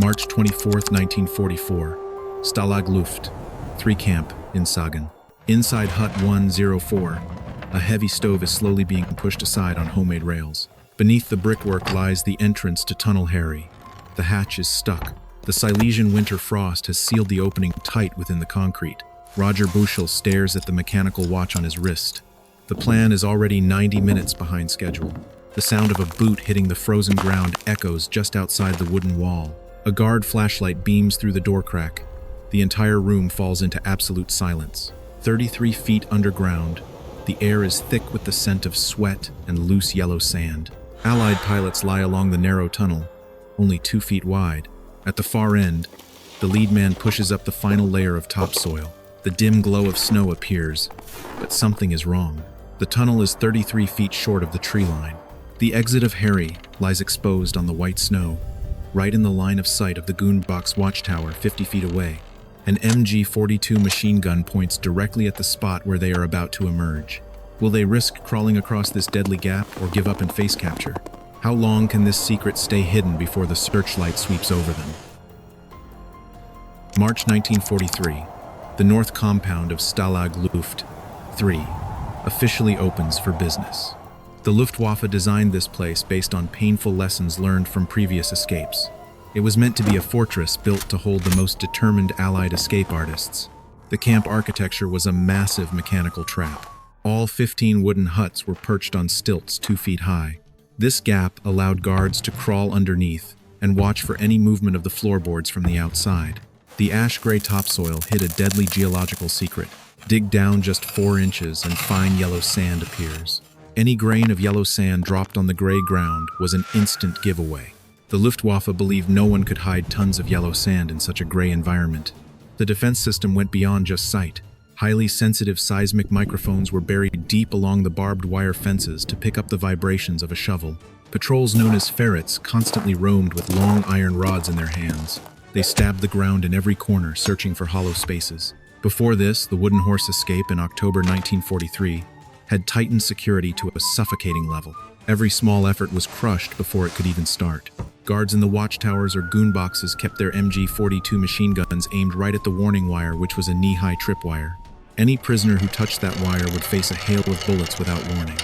March 24, 1944. Stalag Luft III camp in Sagen. Inside Hut 104, a heavy stove is slowly being pushed aside on homemade rails. Beneath the brickwork lies the entrance to Tunnel Harry. The hatch is stuck. The Silesian winter frost has sealed the opening tight within the concrete. Roger Bushell stares at the mechanical watch on his wrist. The plan is already 90 minutes behind schedule. The sound of a boot hitting the frozen ground echoes just outside the wooden wall. A guard flashlight beams through the door crack. The entire room falls into absolute silence. 33 feet underground, the air is thick with the scent of sweat and loose yellow sand. Allied pilots lie along the narrow tunnel, only 2 feet wide. At the far end, the lead man pushes up the final layer of topsoil. The dim glow of snow appears, but something is wrong. The tunnel is 33 feet short of the tree line. The exit of Harry lies exposed on the white snow, right in the line of sight of the Goonbox watchtower 50 feet away. An MG-42 machine gun points directly at the spot where they are about to emerge. Will they risk crawling across this deadly gap or give up and face capture? How long can this secret stay hidden before the searchlight sweeps over them? March 1943. The north compound of Stalag Luft III officially opens for business. The Luftwaffe designed this place based on painful lessons learned from previous escapes. It was meant to be a fortress built to hold the most determined Allied escape artists. The camp architecture was a massive mechanical trap. All 15 wooden huts were perched on stilts 2 feet high. This gap allowed guards to crawl underneath and watch for any movement of the floorboards from the outside. The ash-gray topsoil hid a deadly geological secret. Dig down just 4 inches and fine yellow sand appears. Any grain of yellow sand dropped on the gray ground was an instant giveaway. The Luftwaffe believed no one could hide tons of yellow sand in such a gray environment. The defense system went beyond just sight. Highly sensitive seismic microphones were buried deep along the barbed wire fences to pick up the vibrations of a shovel. Patrols known as ferrets constantly roamed with long iron rods in their hands. They stabbed the ground in every corner, searching for hollow spaces. Before this, the wooden horse escape in October 1943 had tightened security to a suffocating level. Every small effort was crushed before it could even start. Guards in the watchtowers or goon boxes kept their MG-42 machine guns aimed right at the warning wire, which was a knee-high tripwire. Any prisoner who touched that wire would face a hail of bullets without warning.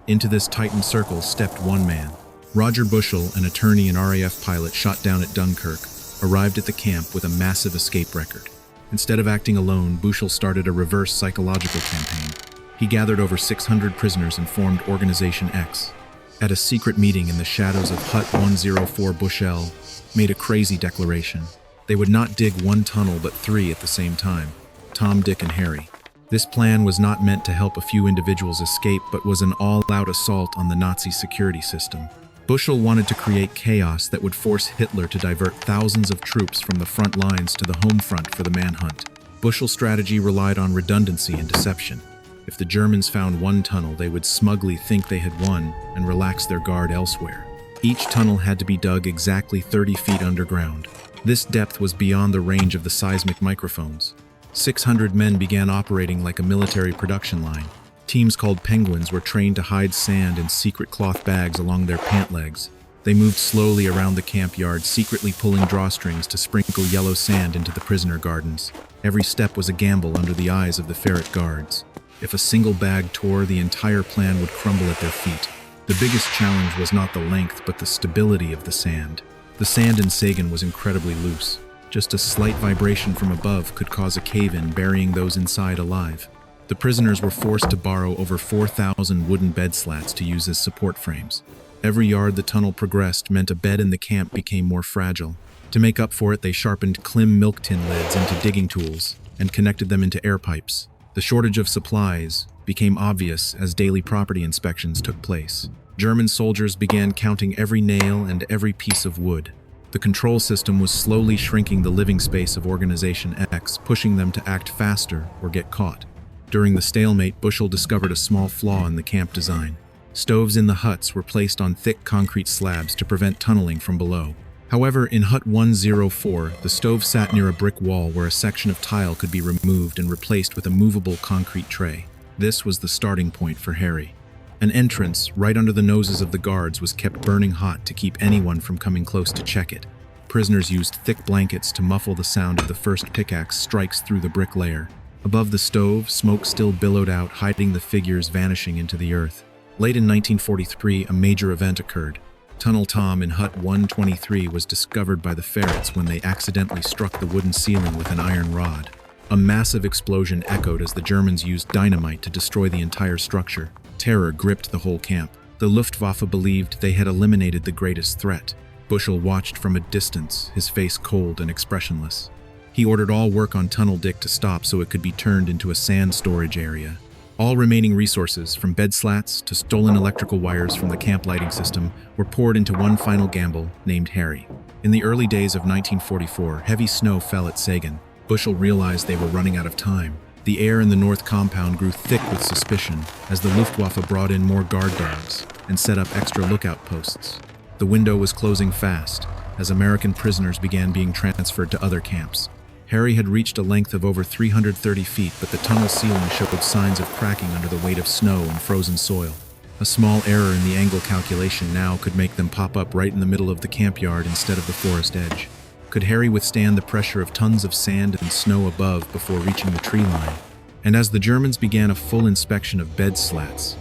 Into this tightened circle stepped one man. Roger Bushell, an attorney and RAF pilot shot down at Dunkirk, arrived at the camp with a massive escape record. Instead of acting alone, Bushell started a reverse psychological campaign. He gathered over 600 prisoners and formed Organization X. At a secret meeting in the shadows of Hut 104, Bushell made a crazy declaration. They would not dig 1 tunnel but 3 at the same time: Tom, Dick, and Harry. This plan was not meant to help a few individuals escape, but was an all-out assault on the Nazi security system. Bushell wanted to create chaos that would force Hitler to divert thousands of troops from the front lines to the home front for the manhunt. Bushell's strategy relied on redundancy and deception. If the Germans found 1 tunnel, they would smugly think they had won and relax their guard elsewhere. Each tunnel had to be dug exactly 30 feet underground. This depth was beyond the range of the seismic microphones. 600 men began operating like a military production line. Teams called Penguins were trained to hide sand in secret cloth bags along their pant legs. They moved slowly around the camp yard, secretly pulling drawstrings to sprinkle yellow sand into the prisoner gardens. Every step was a gamble under the eyes of the ferret guards. If a single bag tore, the entire plan would crumble at their feet. The biggest challenge was not the length, but the stability of the sand. The sand in Sagen was incredibly loose. Just a slight vibration from above could cause a cave-in, burying those inside alive. The prisoners were forced to borrow over 4,000 wooden bed slats to use as support frames. Every yard the tunnel progressed meant a bed in the camp became more fragile. To make up for it, they sharpened Klim milk tin lids into digging tools and connected them into air pipes. The shortage of supplies became obvious as daily property inspections took place. German soldiers began counting every nail and every piece of wood. The control system was slowly shrinking the living space of Organization X, pushing them to act faster or get caught. During the stalemate, Bushell discovered a small flaw in the camp design. Stoves in the huts were placed on thick concrete slabs to prevent tunneling from below. However, in Hut 104, the stove sat near a brick wall where a section of tile could be removed and replaced with a movable concrete tray. This was the starting point for Harry. An entrance, right under the noses of the guards, was kept burning hot to keep anyone from coming close to check it. prisoners used thick blankets to muffle the sound of the first pickaxe strikes through the brick layer. Above the stove, smoke still billowed out, hiding the figures vanishing into the earth. Late in 1943, a major event occurred. Tunnel Tom in Hut 123 was discovered by the ferrets when they accidentally struck the wooden ceiling with an iron rod. A massive explosion echoed as the Germans used dynamite to destroy the entire structure. Terror gripped the whole camp. The Luftwaffe believed they had eliminated the greatest threat. Bushell watched from a distance, his face cold and expressionless. He ordered all work on Tunnel Dick to stop so it could be turned into a sand storage area. All remaining resources, from bed slats to stolen electrical wires from the camp lighting system, were poured into one final gamble named Harry. In the early days of 1944, heavy snow fell at Sagan. Bushell realized they were running out of time. The air in the north compound grew thick with suspicion as the Luftwaffe brought in more guard dogs and set up extra lookout posts. The window was closing fast as American prisoners began being transferred to other camps. Harry had reached a length of over 330 feet, but the tunnel ceiling showed signs of cracking under the weight of snow and frozen soil. A small error in the angle calculation now could make them pop up right in the middle of the camp yard instead of the forest edge. Could Harry withstand the pressure of tons of sand and snow above before reaching the tree line? And as the Germans began a full inspection of bed slats,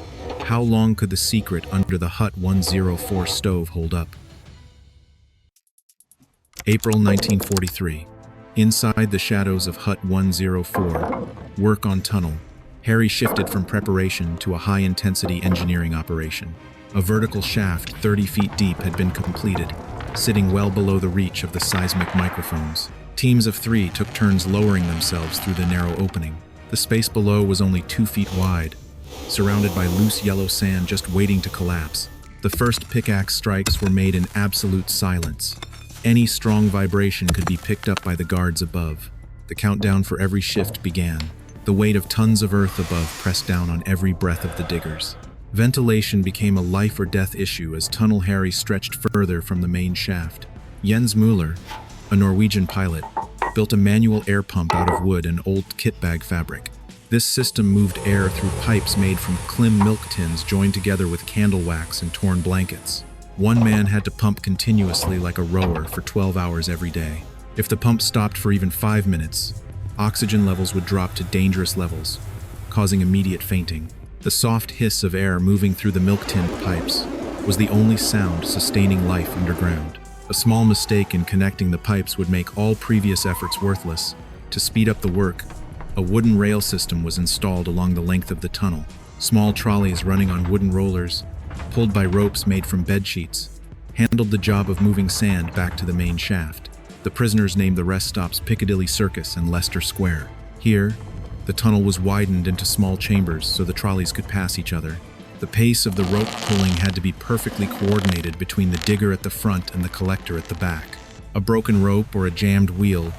how long could the secret under the Hut 104 stove hold up? April 1943. Inside the shadows of Hut 104, work on tunnel, Harry shifted from preparation to a high-intensity engineering operation. A vertical shaft 30 feet deep had been completed, sitting well below the reach of the seismic microphones. Teams of 3 took turns lowering themselves through the narrow opening. The space below was only 2 feet wide, surrounded by loose yellow sand just waiting to collapse. The first pickaxe strikes were made in absolute silence. Any strong vibration could be picked up by the guards above. The countdown for every shift began. The weight of tons of earth above pressed down on every breath of the diggers. Ventilation became a life-or-death issue as Tunnel Harry stretched further from the main shaft. Jens Müller, a Norwegian pilot, built a manual air pump out of wood and old kit bag fabric. This system moved air through pipes made from Klim milk tins joined together with candle wax and torn blankets. One man had to pump continuously like a rower for 12 hours every day. If the pump stopped for even 5 minutes, oxygen levels would drop to dangerous levels, causing immediate fainting. The soft hiss of air moving through the milk tin pipes was the only sound sustaining life underground. A small mistake in connecting the pipes would make all previous efforts worthless. To speed up the work, a wooden rail system was installed along the length of the tunnel. Small trolleys running on wooden rollers, pulled by ropes made from bed sheets, handled the job of moving sand back to the main shaft. The prisoners named the rest stops Piccadilly Circus and Leicester Square. Here, the tunnel was widened into small chambers so the trolleys could pass each other. The pace of the rope pulling had to be perfectly coordinated between the digger at the front and the collector at the back. A broken rope or a jammed wheel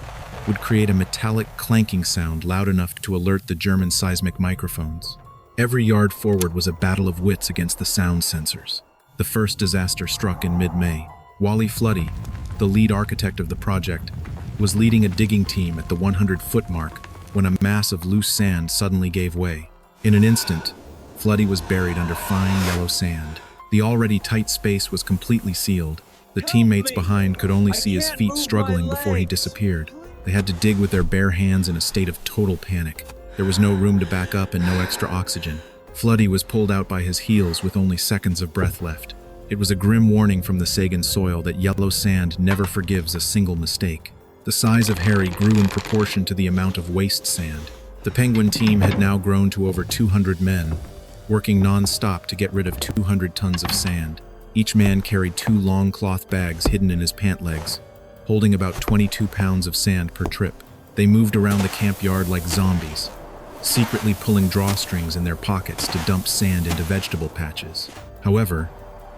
would create a metallic clanking sound loud enough to alert the German seismic microphones. Every yard forward was a battle of wits against the sound sensors. The first disaster struck in mid-May. Wally Floody, the lead architect of the project, was leading a digging team at the 100-foot mark when a mass of loose sand suddenly gave way. In an instant, Floody was buried under fine yellow sand. The already tight space was completely sealed. The teammates behind could only see his feet struggling before he disappeared. They had to dig with their bare hands in a state of total panic. There was no room to back up and no extra oxygen. Floody was pulled out by his heels with only seconds of breath left. It was a grim warning from the Sagan soil that yellow sand never forgives a single mistake. The size of Harry grew in proportion to the amount of waste sand. The Penguin team had now grown to over 200 men, working non-stop to get rid of 200 tons of sand. Each man carried 2 long cloth bags hidden in his pant legs, holding about 22 pounds of sand per trip. They moved around the camp yard like zombies, secretly pulling drawstrings in their pockets to dump sand into vegetable patches. However,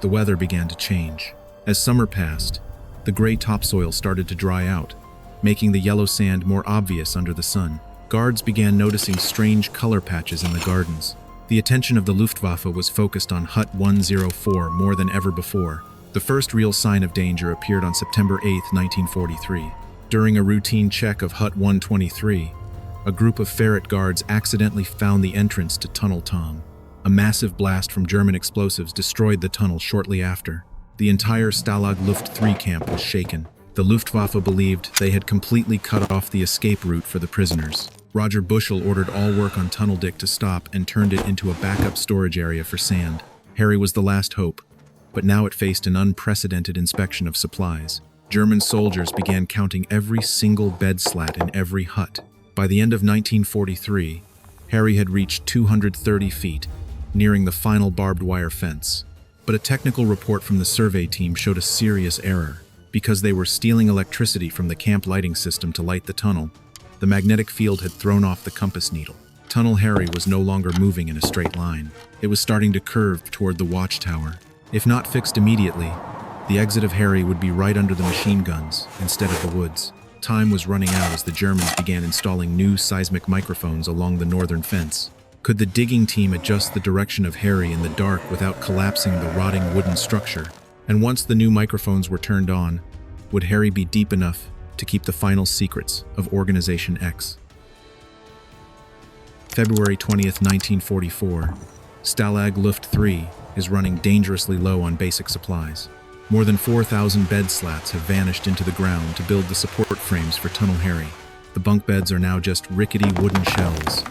the weather began to change. As summer passed, the gray topsoil started to dry out, making the yellow sand more obvious under the sun. Guards began noticing strange color patches in the gardens. The attention of the Luftwaffe was focused on Hut 104 more than ever before. The first real sign of danger appeared on September 8, 1943. During a routine check of Hut 123, a group of ferret guards accidentally found the entrance to Tunnel Tom. A massive blast from German explosives destroyed the tunnel shortly after. The entire Stalag Luft III camp was shaken. The Luftwaffe believed they had completely cut off the escape route for the prisoners. Roger Bushell ordered all work on Tunnel Dick to stop and turned it into a backup storage area for sand. Harry was the last hope, but now it faced an unprecedented inspection of supplies. German soldiers began counting every single bed slat in every hut. By the end of 1943, Harry had reached 230 feet, nearing the final barbed wire fence. But a technical report from the survey team showed a serious error. Because they were stealing electricity from the camp lighting system to light the tunnel, the magnetic field had thrown off the compass needle. Tunnel Harry was no longer moving in a straight line. It was starting to curve toward the watchtower. If not fixed immediately, the exit of Harry would be right under the machine guns instead of the woods. Time was running out as the Germans began installing new seismic microphones along the northern fence. Could the digging team adjust the direction of Harry in the dark without collapsing the rotting wooden structure? And once the new microphones were turned on, would Harry be deep enough to keep the final secrets of Organization X? February 20th, 1944. Stalag Luft III is running dangerously low on basic supplies. More than 4,000 bed slats have vanished into the ground to build the support frames for Tunnel Harry. The bunk beds are now just rickety wooden shells,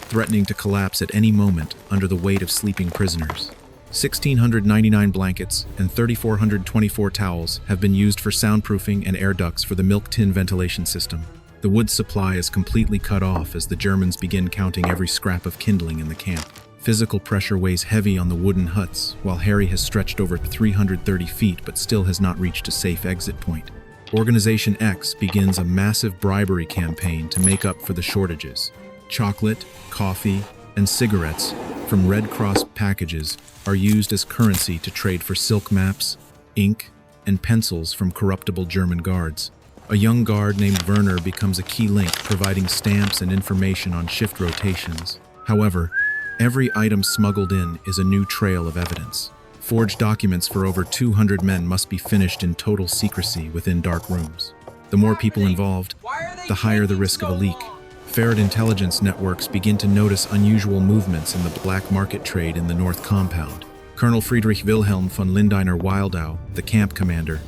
threatening to collapse at any moment under the weight of sleeping prisoners. 1,699 blankets and 3,424 towels have been used for soundproofing and air ducts for the milk tin ventilation system. The wood supply is completely cut off as the Germans begin counting every scrap of kindling in the camp. Physical pressure weighs heavy on the wooden huts, while Harry has stretched over 330 feet but still has not reached a safe exit point. Organization X begins a massive bribery campaign to make up for the shortages. Chocolate, coffee, and cigarettes from Red Cross packages are used as currency to trade for silk maps, ink, and pencils from corruptible German guards. A young guard named Werner becomes a key link, providing stamps and information on shift rotations. However, every item smuggled in is a new trail of evidence. Forged documents for over 200 men must be finished in total secrecy within dark rooms. The more people involved, the higher the risk of a leak. Ferret intelligence networks begin to notice unusual movements in the black market trade in the North Compound. Colonel Friedrich Wilhelm von Lindiner Wildau, the camp commander,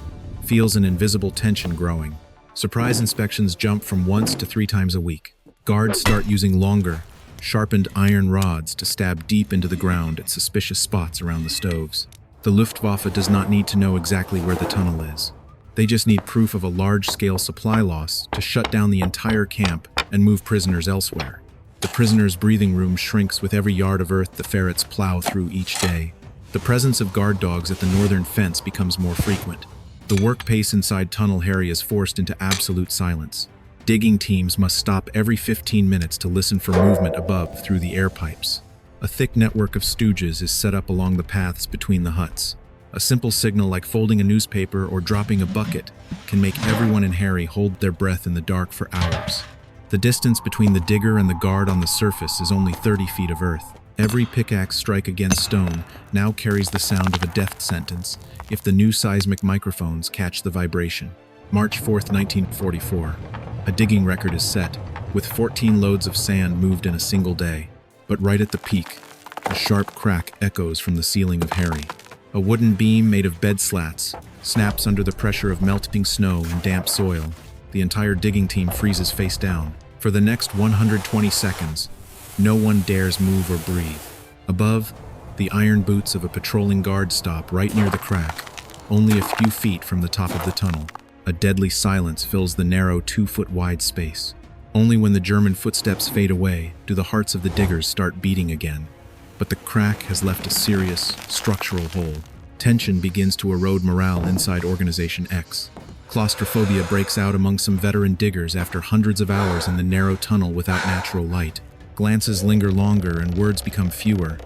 feels an invisible tension growing. Surprise inspections jump from once to 3 times a week. Guards start using longer, sharpened iron rods to stab deep into the ground at suspicious spots around the stoves. The Luftwaffe does not need to know exactly where the tunnel is. They just need proof of a large-scale supply loss to shut down the entire camp and move prisoners elsewhere. The prisoners' breathing room shrinks with every yard of earth the ferrets plow through each day. The presence of guard dogs at the northern fence becomes more frequent. The work pace inside Tunnel Harry is forced into absolute silence. Digging teams must stop every 15 minutes to listen for movement above through the air pipes. A thick network of stooges is set up along the paths between the huts. A simple signal like folding a newspaper or dropping a bucket can make everyone in Harry hold their breath in the dark for hours. The distance between the digger and the guard on the surface is only 30 feet of earth. Every pickaxe strike against stone now carries the sound of a death sentence if the new seismic microphones catch the vibration. March 4th, 1944. A digging record is set, with 14 loads of sand moved in a single day. But right at the peak, a sharp crack echoes from the ceiling of Harry. A wooden beam made of bed slats snaps under the pressure of melting snow and damp soil. The entire digging team freezes face down. For the next 120 seconds, no one dares move or breathe. Above, the iron boots of a patrolling guard stop right near the crack, only a few feet from the top of the tunnel. A deadly silence fills the narrow 2-foot-wide space. Only when the German footsteps fade away do the hearts of the diggers start beating again. But the crack has left a serious, structural hole. Tension begins to erode morale inside Organization X. Claustrophobia breaks out among some veteran diggers after hundreds of hours in the narrow tunnel without natural light. Glances linger longer and words become fewer,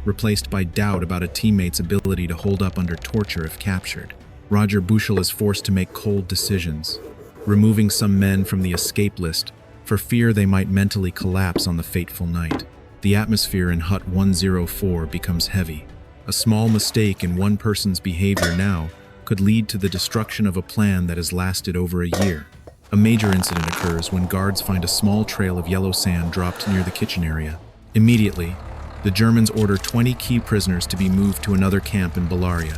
replaced by doubt about a teammate's ability to hold up under torture if captured. Roger Bushell is forced to make cold decisions, removing some men from the escape list for fear they might mentally collapse on the fateful night. The atmosphere in Hut 104 becomes heavy. A small mistake in one person's behavior now could lead to the destruction of a plan that has lasted over a year. A major incident occurs when guards find a small trail of yellow sand dropped near the kitchen area. Immediately, the Germans order 20 key prisoners to be moved to another camp in Bavaria,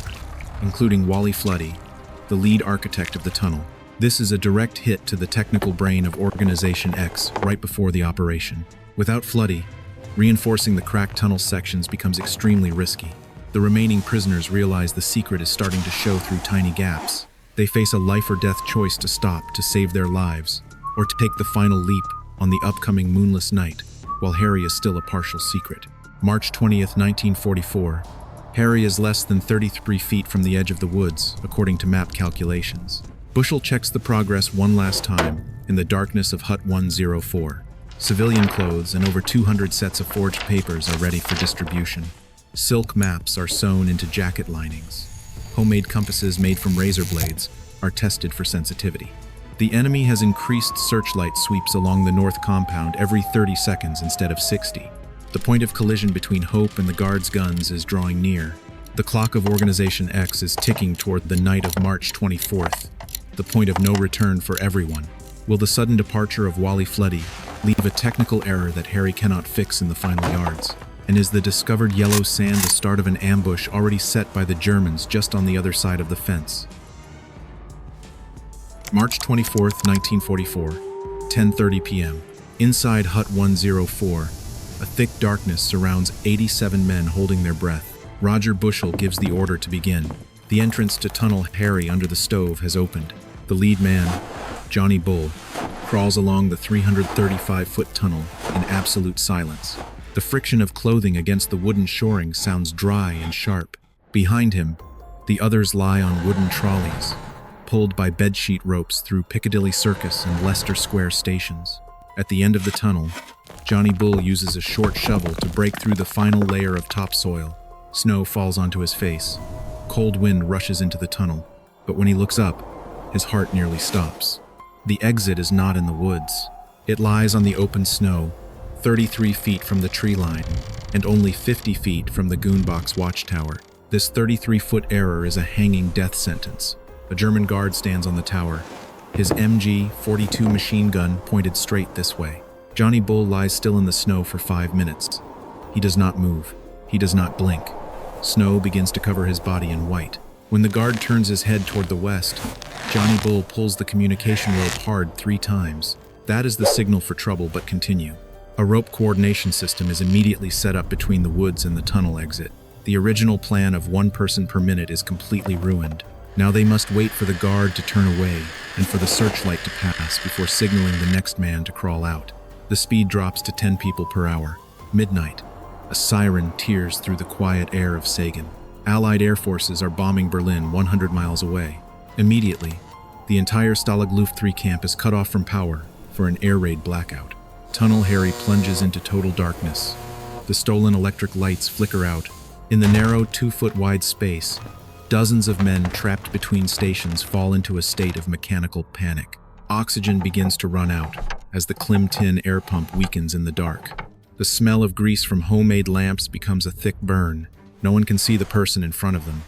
including Wally Floody, the lead architect of the tunnel. This is a direct hit to the technical brain of Organization X right before the operation. Without Floody, reinforcing the cracked tunnel sections becomes extremely risky. The remaining prisoners realize the secret is starting to show through tiny gaps. They face a life or death choice to stop to save their lives, or to take the final leap on the upcoming moonless night, while Harry is still a partial secret. March 20th, 1944. Harry is less than 33 feet from the edge of the woods, according to map calculations. Bushell checks the progress one last time in the darkness of Hut 104. Civilian clothes and over 200 sets of forged papers are ready for distribution. Silk maps are sewn into jacket linings. Homemade compasses made from razor blades are tested for sensitivity. The enemy has increased searchlight sweeps along the north compound every 30 seconds instead of 60. The point of collision between Hope and the guards' guns is drawing near. The clock of Organization X is ticking toward the night of March 24th, the point of no return for everyone. Will the sudden departure of Wally Floody leave a technical error that Harry cannot fix in the final yards? And is the discovered yellow sand the start of an ambush already set by the Germans just on the other side of the fence? March 24th, 1944, 10:30 p.m. Inside Hut 104, a thick darkness surrounds 87 men holding their breath. Roger Bushell gives the order to begin. The entrance to tunnel Harry under the stove has opened. The lead man, Johnny Bull, crawls along the 335-foot tunnel in absolute silence. The friction of clothing against the wooden shoring sounds dry and sharp. Behind him, the others lie on wooden trolleys, pulled by bedsheet ropes through Piccadilly Circus and Leicester Square stations. At the end of the tunnel, Johnny Bull uses a short shovel to break through the final layer of topsoil. Snow falls onto his face. Cold wind rushes into the tunnel, but when he looks up, his heart nearly stops. The exit is not in the woods. It lies on the open snow, 33 feet from the tree line, and only 50 feet from the Goonbox watchtower. This 33-foot error is a hanging death sentence. A German guard stands on the tower, his MG-42 machine gun pointed straight this way. Johnny Bull lies still in the snow for 5 minutes. He does not move. He does not blink. Snow begins to cover his body in white. When the guard turns his head toward the west, Johnny Bull pulls the communication rope hard 3 times. That is the signal for trouble, but continue. A rope coordination system is immediately set up between the woods and the tunnel exit. The original plan of 1 person per minute is completely ruined. Now they must wait for the guard to turn away and for the searchlight to pass before signaling the next man to crawl out. The speed drops to 10 people per hour. Midnight. A siren tears through the quiet air of Sagan. Allied air forces are bombing Berlin 100 miles away. Immediately, the entire Stalag Luft III camp is cut off from power for an air raid blackout. Tunnel Harry plunges into total darkness. The stolen electric lights flicker out. In the narrow 2-foot wide space, dozens of men trapped between stations fall into a state of mechanical panic. Oxygen begins to run out as the Klim-Tin air pump weakens in the dark. The smell of grease from homemade lamps becomes a thick burn. No one can see the person in front of them.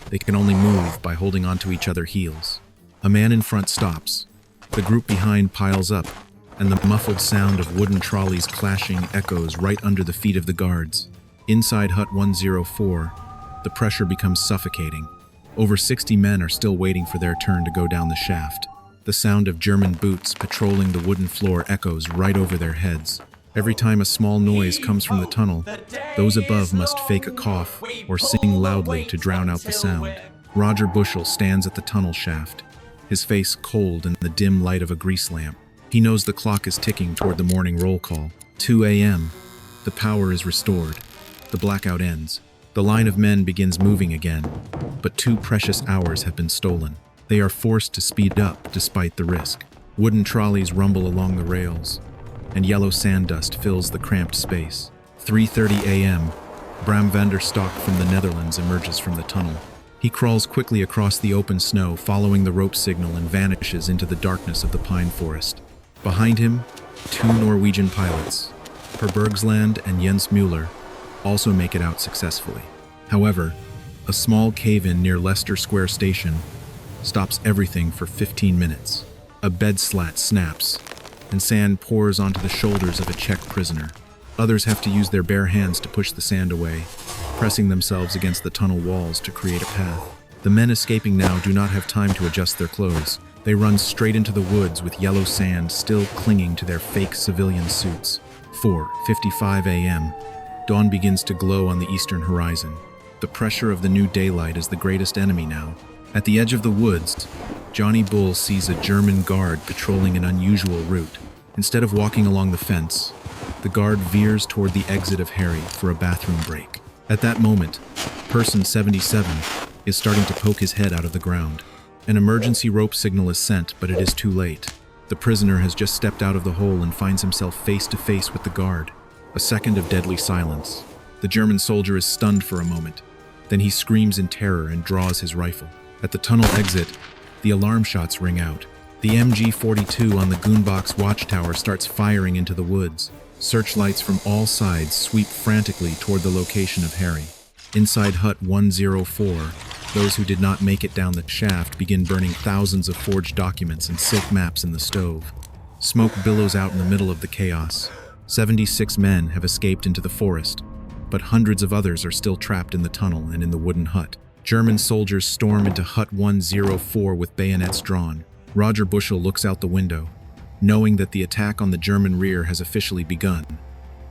They can only move by holding onto each other's heels. A man in front stops. The group behind piles up, and the muffled sound of wooden trolleys clashing echoes right under the feet of the guards. Inside Hut 104, the pressure becomes suffocating. Over 60 men are still waiting for their turn to go down the shaft. The sound of German boots patrolling the wooden floor echoes right over their heads. Every time a small noise comes from the tunnel, those above must fake a cough or sing loudly to drown out the sound. Roger Bushell stands at the tunnel shaft, his face cold in the dim light of a grease lamp. He knows the clock is ticking toward the morning roll call. 2 a.m. The power is restored. The blackout ends. The line of men begins moving again, but 2 precious hours have been stolen. They are forced to speed up despite the risk. Wooden trolleys rumble along the rails, and yellow sand dust fills the cramped space. 3:30 a.m. Bram van der Stok from the Netherlands emerges from the tunnel. He crawls quickly across the open snow, following the rope signal, and vanishes into the darkness of the pine forest. Behind him, 2 Norwegian pilots, Per Bergsland and Jens Müller, also make it out successfully. However, a small cave-in near Leicester Square Station stops everything for 15 minutes. A bed slat snaps, and sand pours onto the shoulders of a Czech prisoner. Others have to use their bare hands to push the sand away, pressing themselves against the tunnel walls to create a path. The men escaping now do not have time to adjust their clothes. They run straight into the woods with yellow sand still clinging to their fake civilian suits. 4:55 a.m. Dawn begins to glow on the eastern horizon. The pressure of the new daylight is the greatest enemy now. At the edge of the woods, Johnny Bull sees a German guard patrolling an unusual route. Instead of walking along the fence, the guard veers toward the exit of Harry for a bathroom break. At that moment, Person 77 is starting to poke his head out of the ground. An emergency rope signal is sent, but it is too late. The prisoner has just stepped out of the hole and finds himself face to face with the guard. A second of deadly silence. The German soldier is stunned for a moment. Then he screams in terror and draws his rifle. At the tunnel exit, the alarm shots ring out. The MG-42 on the Goonbox watchtower starts firing into the woods. Searchlights from all sides sweep frantically toward the location of Harry. Inside Hut 104, those who did not make it down the shaft begin burning thousands of forged documents and silk maps in the stove. Smoke billows out in the middle of the chaos. 76 men have escaped into the forest, but hundreds of others are still trapped in the tunnel and in the wooden hut. German soldiers storm into Hut 104 with bayonets drawn. Roger Bushell looks out the window, knowing that the attack on the German rear has officially begun.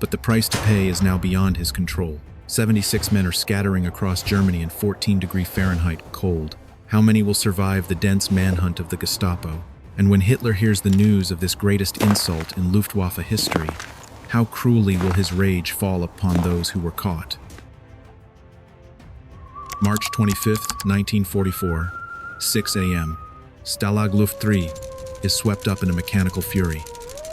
But the price to pay is now beyond his control. 76 men are scattering across Germany in 14-degree Fahrenheit cold. How many will survive the dense manhunt of the Gestapo? And when Hitler hears the news of this greatest insult in Luftwaffe history, how cruelly will his rage fall upon those who were caught? March 25th, 1944, 6 a.m. Stalag Luft III is swept up in a mechanical fury.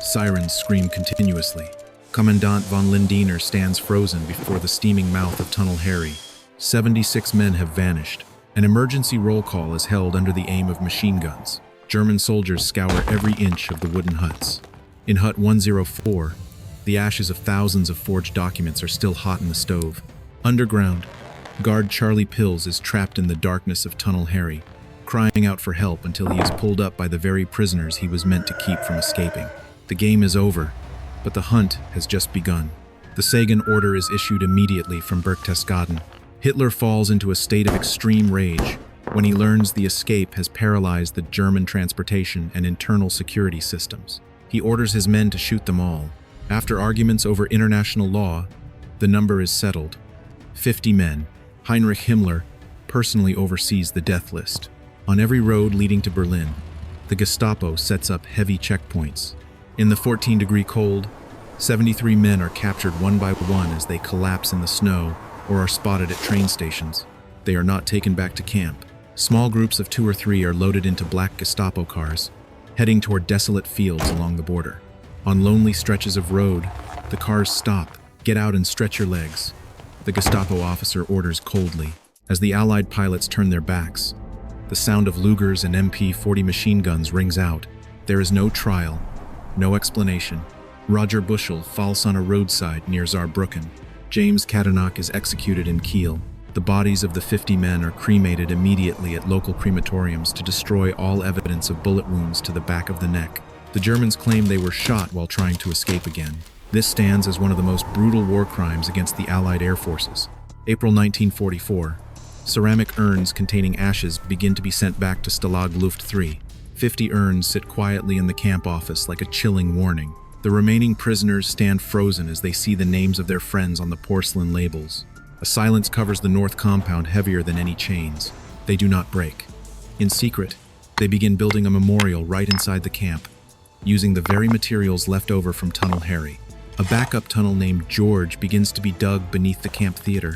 Sirens scream continuously. Commandant von Lindiner stands frozen before the steaming mouth of Tunnel Harry. 76 men have vanished. An emergency roll call is held under the aim of machine guns. German soldiers scour every inch of the wooden huts. In Hut 104, the ashes of thousands of forged documents are still hot in the stove. Underground, guard Charlie Pills is trapped in the darkness of Tunnel Harry, crying out for help until he is pulled up by the very prisoners he was meant to keep from escaping. The game is over, but the hunt has just begun. The Sagan order is issued immediately from Berchtesgaden. Hitler falls into a state of extreme rage when he learns the escape has paralyzed the German transportation and internal security systems. He orders his men to shoot them all. After arguments over international law, the number is settled. 50 men. Heinrich Himmler personally oversees the death list. On every road leading to Berlin, the Gestapo sets up heavy checkpoints. In the 14-degree cold, 73 men are captured one by one as they collapse in the snow or are spotted at train stations. They are not taken back to camp. Small groups of 2 or 3 are loaded into black Gestapo cars, heading toward desolate fields along the border. On lonely stretches of road, the cars stop. Get out and stretch your legs, the Gestapo officer orders coldly. As the Allied pilots turn their backs, the sound of Lugers and MP-40 machine guns rings out. There is no trial, no explanation. Roger Bushell falls on a roadside near Saarbrücken. James Cadenac is executed in Kiel. The bodies of the 50 men are cremated immediately at local crematoriums to destroy all evidence of bullet wounds to the back of the neck. The Germans claim they were shot while trying to escape again. This stands as one of the most brutal war crimes against the Allied air forces. April 1944. Ceramic urns containing ashes begin to be sent back to Stalag Luft III. 50 urns sit quietly in the camp office like a chilling warning. The remaining prisoners stand frozen as they see the names of their friends on the porcelain labels. A silence covers the north compound heavier than any chains. They do not break. In secret, they begin building a memorial right inside the camp, using the very materials left over from Tunnel Harry. A backup tunnel named George begins to be dug beneath the camp theater,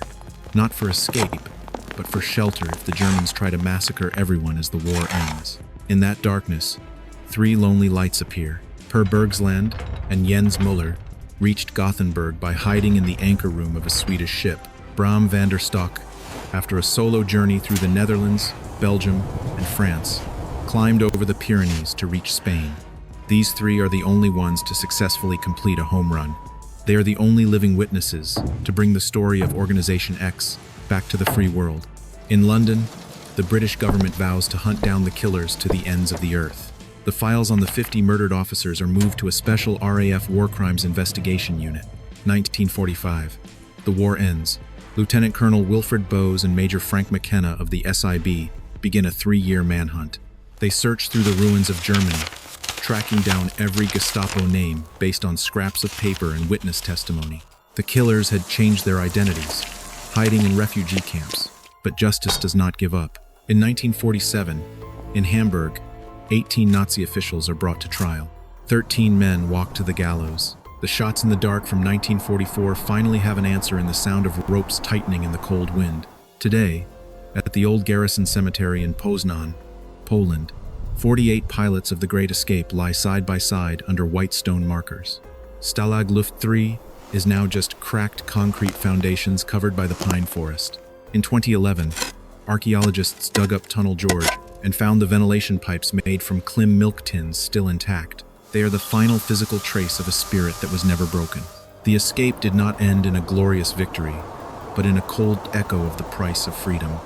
not for escape, but for shelter if the Germans try to massacre everyone as the war ends. In that darkness, 3 lonely lights appear. Per Bergsland and Jens Müller reached Gothenburg by hiding in the anchor room of a Swedish ship. Bram van der Stok, after a solo journey through the Netherlands, Belgium, and France, climbed over the Pyrenees to reach Spain. These 3 are the only ones to successfully complete a home run. They are the only living witnesses to bring the story of Organization X back to the free world. In London, the British government vows to hunt down the killers to the ends of the earth. The files on the 50 murdered officers are moved to a special RAF War Crimes Investigation Unit. 1945. The war ends. Lieutenant Colonel Wilfred Bowes and Major Frank McKenna of the SIB begin a 3-year manhunt. They searched through the ruins of Germany, tracking down every Gestapo name based on scraps of paper and witness testimony. The killers had changed their identities, hiding in refugee camps, but justice does not give up. In 1947, in Hamburg, 18 Nazi officials are brought to trial. 13 men walk to the gallows. The shots in the dark from 1944 finally have an answer in the sound of ropes tightening in the cold wind. Today, at the old garrison cemetery in Poznan, Poland, 48 pilots of the Great Escape lie side by side under white stone markers. Stalag Luft III is now just cracked concrete foundations covered by the pine forest. In 2011, archaeologists dug up Tunnel George and found the ventilation pipes made from Klim milk tins still intact. They are the final physical trace of a spirit that was never broken. The escape did not end in a glorious victory, but in a cold echo of the price of freedom.